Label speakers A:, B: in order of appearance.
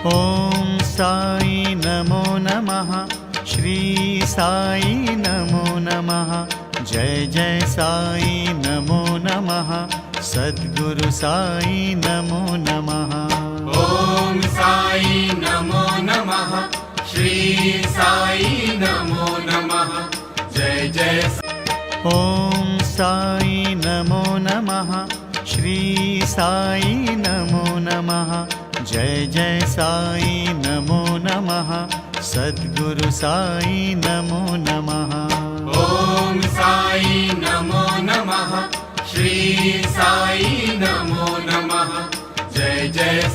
A: ॐ साई नमो नमः। श्री साई नमो नमः। जय जय साई नमो नमः। सद्गुरु साई नमो नमः।
B: ॐ साई नमो नमः। श्री साई नमो नमः। जय जय
A: ॐ साई नमो नमः। श्री साई नमो नमः। जय जय साई नमो नमः। सद्गुरु साई नमो नमः।
B: ॐ साई नमो नमः। श्री साई नमो नमः। जय जय